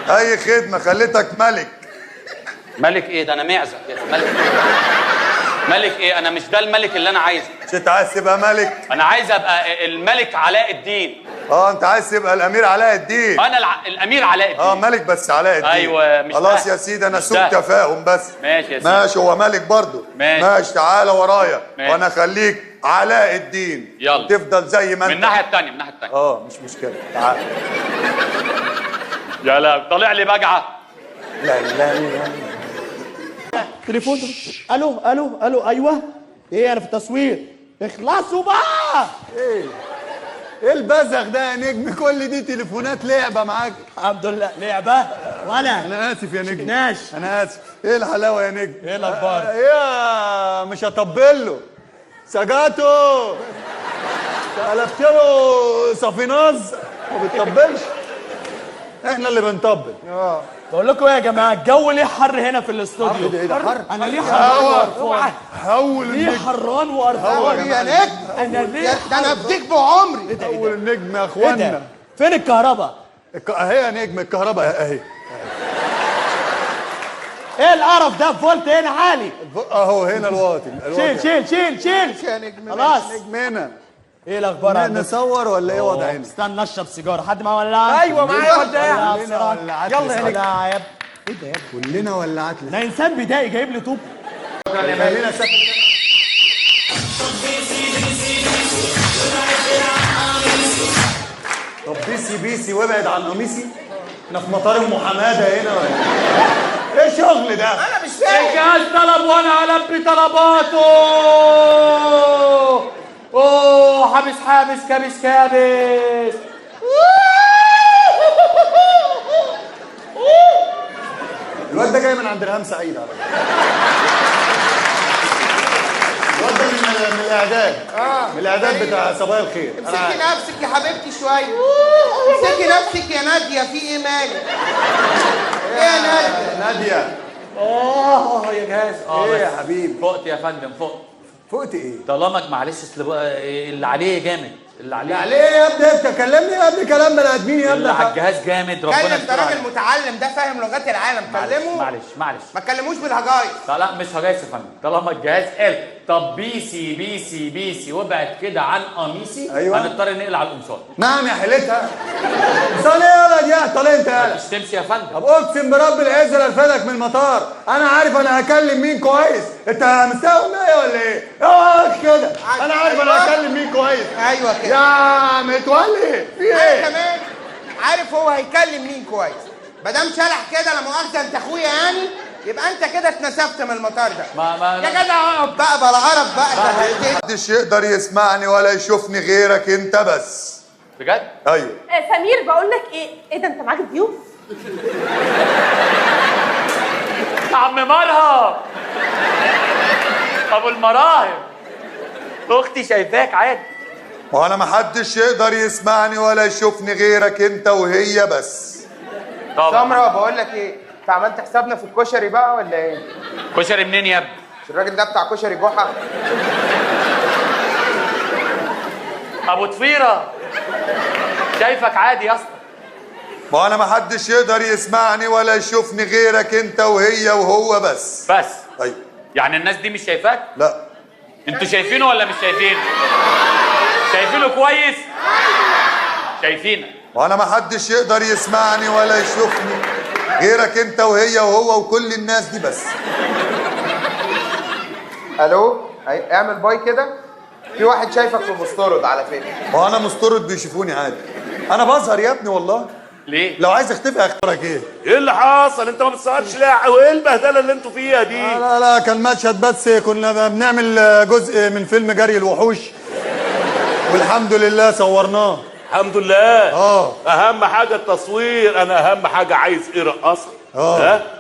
اي خدمه، خليتك ملك. ملك ايه ده؟ انا معزه كده. ملك ايه؟ ملك ايه؟ انا مش ده الملك اللي انا عايزه. مش انت عايز تبقى ملك؟ انا عايز ابقى الملك علاء الدين. انت عايز تبقى الامير علاء الدين؟ انا الامير علاء الدين. ملك بس علاء الدين. ايوه مش خلاص ده. يا سيدي، انا سوء تفاهم بس. ماشي يا سيدي. ماشي، هو ملك برضه. ماشي تعالى ورايا. ماشي. وانا اخليك علاء الدين. يلا تفضل زي ما انت. من الناحيه الثانيه، من الناحيه الثانيه. مش مشكله، تعال. يا لا طالع لي بجعه. لا لا لا. تليفون. الو الو الو. ايوه. ايه انا في التصوير. اخلصوا بقى. ايه البزخ ده يا نجم؟ كل دي تليفونات لعبه معاك. الحمد لله لعبه. وانا انا اسف يا نجم. ناش. انا اسف. ايه الحلاوه يا نجم؟ ايه الاخبار؟ مش هطبل له سجاته. قلبت له صافيناز ما بتطبلش. احنا اللي بنطبل. بقول لكم ايه يا جماعه، الجو ليه حر هنا في الاستوديو؟ ايه ده حر؟ انا ليه حران وقرفان؟ حول ليه النجم. حران وقرفان يا نجم؟ انا ليه؟ ده انا افديك بعمري. حول النجم يا ايه اخوانا. ده؟ فين الكهرباء؟ اهي يا نجم الكهرباء اهي. ايه القرف ده؟ فولت هنا عالي. اهو هنا الواطي. شيل شيل شيل شيل. يا نجم خلاص. نجم هنا. ايه الاخبار عندك؟ نصور ولا ايه وضعنا؟ استنى اشرب سيجاره. حد معاه ولاعه؟ ايوه معايا ولاعه. ولعت. يلا يا نجم. ايه ده يا ابني؟ كلنا ولعت. ده انسان بدائي جايب لي طوب. خلينا سافر. طب بيسي بيسي وابعد عن قميصي. احنا في مطار ام حماده هنا ولا ايه الشغل ده؟ انا مش فاهم. الجهاز طلب وانا البي طلباته. اوه حابس حابس كابس كابس. الواد ده جاي من عند ريهام سعيد على فكره. الواد ده من الاعداد. من الاعداد بتاع صبايا الخير. امسكي نفسك يا حبيبتي شويه. امسكي نفسك يا ناديه، في ايه مالك؟ ايه يا ناديه؟ ناديه. يا جهاز. ايه يا حبيبي؟ فقت يا فندم، فقت. فقت ايه؟ طالما معلش اللي عليه جامد. اللي عليه عليه يا ابني. انت كلمني يا ابني كلام بني ادمين يا ابني. اللي على الجهاز جامد. ربنا كلم، ده يستر راجل عليه. متعلم، ده فاهم لغات العالم. كلمه. معلش ما تكلموش بالهجايز. لا مش هجايس يا فندم. طالما الجهاز قال طب بيسي بيسي بيسي وابعد كده عن قميصي، أيوة. هنضطر نقلع على القمصان. نعم يا حيلتها. قمصان ايه يا ولد؟ يا طال انت يالا. مش تمشي يا فندم. طب اقسم برب العزه لالفادك من المطار. انا عارف انا هكلم مين كويس. انت مستوعب معايا ولا ايه؟ اقعد كده. انا عارف انا هكلم مين كويس. ايوه كده. يا متولي في انا ايه؟ كمان عارف هو هيكلم مين كويس. ما دام شلح كده، لا مؤاخذه انت اخويا يعني، يبقى انت كده اتنسفت من المطار ده. ما يا جدع اقعد بقى بلا قرف بقى. محدش يقدر يسمعني ولا يشوفني غيرك انت بس. بجد؟ ايوه. سمير بقول لك ايه ده؟ انت معاك ضيوف؟ عم مرهب ابو المراهب، اختي شايفاك عادي. وانا محدش يقدر يسمعني ولا يشوفني غيرك انت وهي بس. سمرة بقول لك ايه، انت عملت حسابنا في الكشري بقى ولا ايه؟ كشري منين يا ابني؟ مش الراجل ده بتاع كشري جحا؟ ابو طفيره شايفك عادي يا اسطى. وانا محدش يقدر يسمعني ولا يشوفني غيرك انت وهي وهو بس. بس ايوه. يعني الناس دي مش شايفاك؟ لا. انتوا شايفينه ولا مش شايفينه؟ شايفينه كويس؟ شايفينك. وانا محدش يقدر يسمعني ولا يشوفني غيرك انت وهي وهو وكل الناس دي بس. الو، اعمل باي كده. في واحد شايفك في مستورد على فكره. وانا مستورد بيشوفوني عادي. انا بظهر يا ابني والله. ليه؟ لو عايز اختفي اختارك ايه؟ ايه اللي حصل؟ انت ما بتصورش ليه؟ وايه البهدله اللي انتوا فيها دي؟ لا كان مشهد بس. كنا بنعمل جزء من فيلم جري الوحوش والحمد لله صورناه. الحمد لله. اهم حاجه التصوير. انا اهم حاجه عايز ايه؟ رقاصه.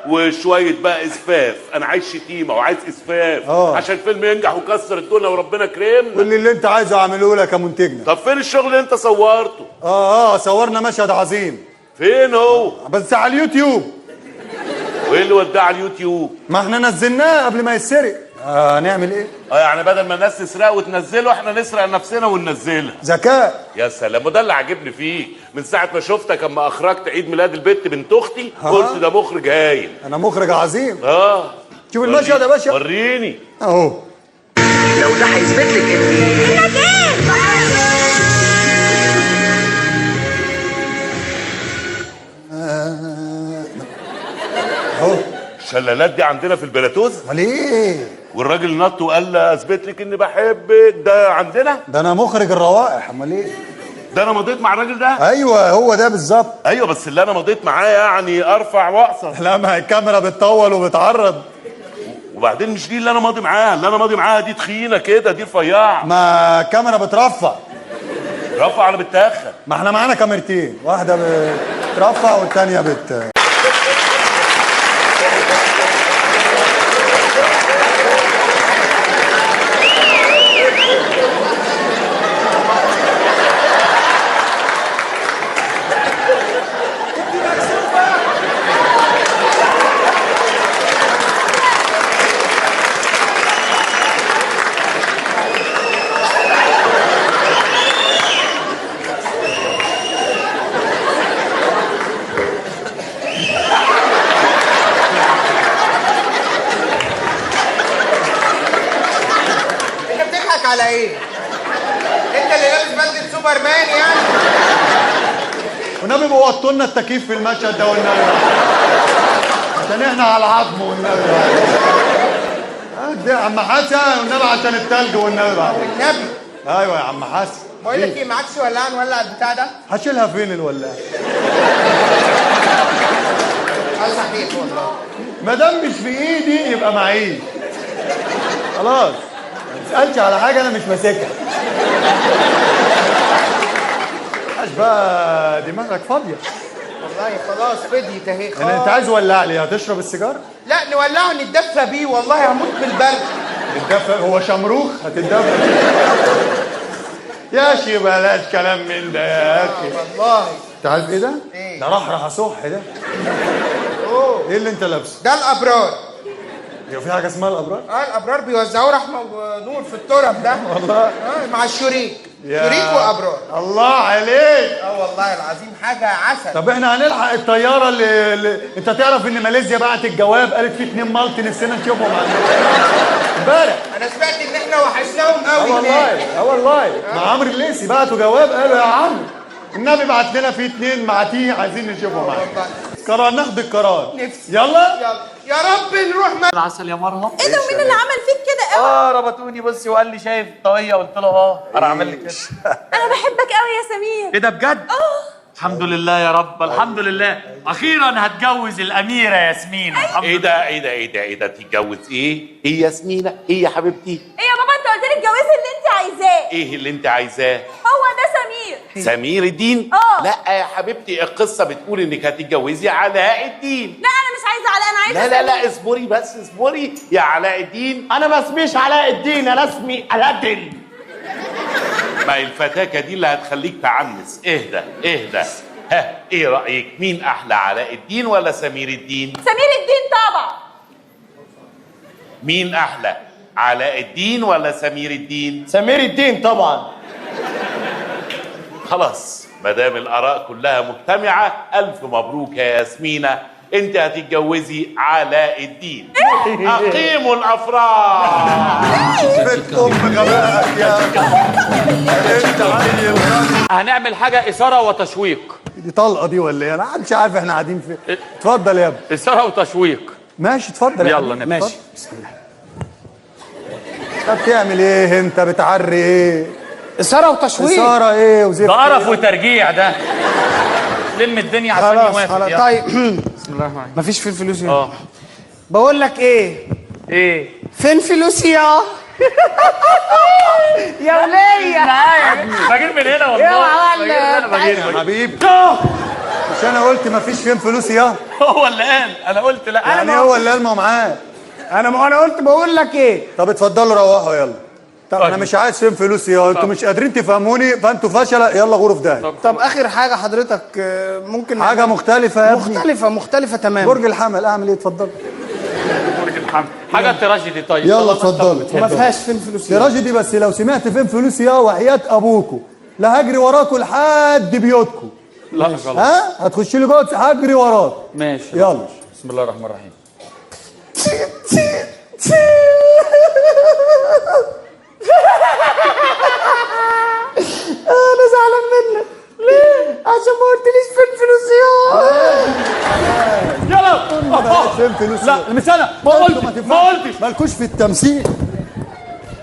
وشويه بقى اسفاف. انا عايز شتيمه وعايز اسفاف. عشان الفيلم ينجح ويكسر الدنيا وربنا كرمنا. كل اللي انت عايزه اعمله لك يا منتجنا. طب فين الشغل اللي انت صورته؟ صورنا مشهد عظيم. فين هو؟ بس على اليوتيوب. وايه اللي وداه على اليوتيوب؟ ما احنا نزلناه قبل ما يتسرق. نعمل ايه؟ يعني بدل ما الناس تسرق وتنزله احنا نسرق نفسنا وننزلها. ذكاء. يا سلام، وده اللي عاجبني فيك من ساعه ما شفتك اما اخرجت عيد ميلاد البت بنت اختي قلت ده مخرج هايل. انا مخرج عظيم. شوف المشهد يا باشا. وريني اهو. لو ده هيثبت لك اهو. الشلالات دي عندنا في البلاتوز. امال ايه؟ والراجل نط وقال لي اثبت لك اني بحبك، ده عندنا. ده انا مخرج الروائح، امال ايه؟ ده انا مضيت مع الراجل ده. ايوه هو ده بالظبط. ايوه بس اللي انا مضيت معاه يعني ارفع واقصر. لا ما هي الكاميرا بتطول وبتعرض. وبعدين مش دي اللي انا ماضي معاها، اللي انا ماضي معاها دي تخينه كده، دي رفيعه. ما الكاميرا بترفع. رفع ولا بتاخر؟ ما احنا معانا كاميرتين، واحده بترفع والثانيه على ايه؟ انت اللي لابس بدله سوبرمان يعني؟ والنبي بوطوا لنا التكييف في المشهد ده والنبي عشان احنا على العظم والنبي دي يا عم حسن والنبي عشان التلج والنبي بقى. والنبي. ايوه يا عم حسن. بقول لك ايه، معكش ولاعه نولع البتاع ده؟ هشيلها فين الولاعه؟ صحيح والله. ما دام مش في ايدي يبقى معيش. خلاص. ما تسالش على حاجه انا مش ماسكها. مش بقى دماغك فاضيه. والله خلاص فضيت اهي خلاص. يعني انت عايز ولع لي؟ هتشرب السيجاره؟ لا نولعه نتدفى بيه، والله هموت بالبرد. تتدفى؟ هو شمروخ هتتدفى يا شي بلاش كلام من ده يا اخي. والله. انت عارف ايه ده؟ ايه؟ ده رحرح صح ده. ايه اللي انت لابسه؟ ده الابرار. هو في حاجه اسمها الابرار؟ الابرار بيوزعوا رحمه ونور في الترف ده. والله. مع الشريك. شريك وابرار. الله عليك. والله العظيم حاجه عسل. طب احنا هنلحق الطياره اللي انت تعرف ان ماليزيا بعتت الجواب قالت في 2 مالتي نفسنا نشوفهم امبارح. انا سمعت ان احنا وحشناهم قوي. والله والله مع عمرو الليثي بعتوا جواب قالوا يا عمرو النبي بعت لنا في 2 معتيه عايزين نشوفهم معاك. قرار ناخد القرار. نفسي. يلا يا رب نروح العسل يا مرهم. ايه ده ومين اللي عمل فيك كده قوي؟ ربطوني بصي وقال لي شايف الطاقيه، قلت له انا عامل لك كده. انا بحبك قوي يا سمير. ايه ده بجد؟ الحمد لله يا رب، الحمد لله. اخيرا هتجوز الاميره ياسمين. ايه ده ايه ده ايه ده ايه ده تتجوز ايه؟ ايه ياسمينه؟ ايه يا حبيبتي؟ ايه يا بابا انت قلت لي اتجوزي اللي انت عايزاه. ايه اللي انت عايزاه؟ هو ده سمير. سمير الدين؟ لا يا حبيبتي القصه بتقول انك هتتجوزي علاء الدين. لا انا مش عايزه علاء، انا عايزه لا لا لا اصبري بس اصبري يا علاء الدين. انا ما اسميش علاء الدين، انا اسمي الادل. ما الفتاكه دي اللي هتخليك تعنس. اهدى اهدى. ها ايه رايك، مين احلى، علاء الدين ولا سمير الدين؟ سمير الدين طبعا. مين احلى، علاء الدين ولا سمير الدين؟ سمير الدين طبعا. خلاص ما دام الاراء كلها مجتمعه، الف مبروك يا ياسمينه، انت هتتجوزي علاء الدين. اقيموا الافراح. بنت ام غبائك يا انت عيل. هنعمل حاجه اثاره وتشويق. دي طلقه دي ولا ايه؟ انا مش عارف احنا قاعدين فين. اتفضل يا ابني. اثاره وتشويق. ماشي اتفضل يلا حبيبي. نبدأ. ماشي. بسم الله. انت بتعمل ايه انت؟ بتعري ايه؟ اثاره وتشويق. اثاره ايه وزفت؟ ده قرف وترجيع ده. لم الدنيا عشان خلاص يوافق. خلاص. يلا. طيب بسم الله الرحمن الرحيم. مفيش فين فلوس هنا. بقول لك ايه؟ ايه؟ فين فلوسي يا يا ولية؟ بجيب من هنا والله. يا معلم. بجيب. حبيبي مش انا قلت مفيش فين فلوس يا؟ هو اللي قال، انا قلت لا. يعني هو اللي قال ما هو معاه. انا قلت بقول لك ايه؟ طب اتفضلوا روحوا يلا. طب طيب. انا مش عايز فين فلوس يا، انتوا مش قادرين تفهموني فانتوا فشله، يلا غوروا في ده. طب اخر حاجه حضرتك ممكن حاجه مختلفه يا ابني. مختلفه تمام. برج الحمل اعمل ايه؟ اتفضل. برج الحمل. حاجه تراجيدي طيب. يلا طالما أنت اتفضلوا. بتحب. ما فيهاش فين فلوس. تراجيدي بس لو سمعت فين فلوسي يا وحياة ابوكوا لا هجري وراكوا لحد بيوتكم. لا خلاص. ها هتخش لي جوه هجري وراك. ماشي. يلا. بسم الله الرحمن الرحيم. انا زعلان منك ليه؟ عشان ما قلتليش فين فلوسي يلا. فين فلوسي؟ لا مش انا ما قلتش ما قلتش. مالكوش في التمثيل.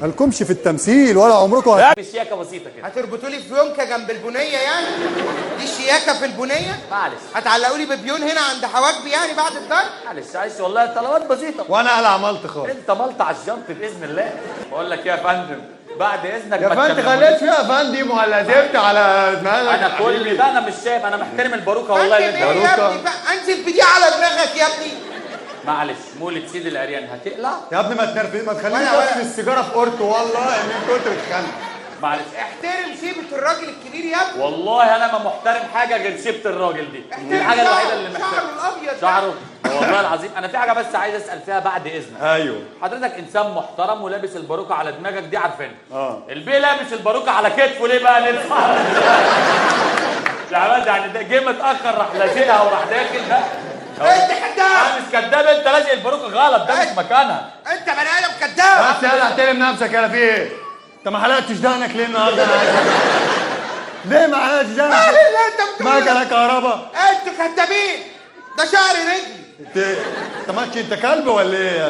مالكمش في التمثيل ولا عمركم بشياكه بسيطه كده. هتربطوا لي فيونكه جنب البنيه يعني؟ دي الشياكه في البنيه؟ معلش هتعلقوا لي ببيون هنا عند حواجبي يعني بعد الضرب؟ معلش والله طلبات بسيطه. وانا قلع عملت خالص. انت ملط على الجنط باذن الله. بقول لك يا فندم بعد اذنك يا ما فندم تكلمونيش. خليت فيها فندم ولا زفت على دماغك. انا كل ده انا مش شايف، انا محترم الباروكه والله انزل اللي ايه انت. يا ابني بقى؟ انزل بدي على دماغك يا ابني. معلش مولد سيد العريان هتقلع. يا ابني ما تنرفز ما تخليني ولا- اطفي السيجاره في اورته والله ان انت كنت بتخانق. معلش احترم شيبة الراجل الكبير يا ابني. والله انا ما محترم حاجه غير شيبه الراجل دي. دي الحاجه الوحيده اللي محترم. شعره الابيض ده. شعره والله العظيم. انا في حاجه بس عايز اسال فيها بعد اذنك. ايوه. حضرتك انسان محترم ولابس الباروكه على دماغك دي عارفينها. البيه لابس الباروكه على كتفه ليه بقى ندفع؟ يعني ده جه متاخر راح لازقها وراح داخل ده. انت كداب. انا مش كداب، انت لازق الباروكه غلط، ده مش مكانها. انت بني ادم كداب. بس يلا احترم نفسك يا في ايه؟ انت ما حلقتش دهنك ليه النهارده؟ انا عايز ليه ما حلقتش ايه دهنك؟ اللي انت بتقوله؟ مكنه كهرباء. انتوا كدابين. ده شعر رجلي. انت ماشي انت كلب ولا ايه؟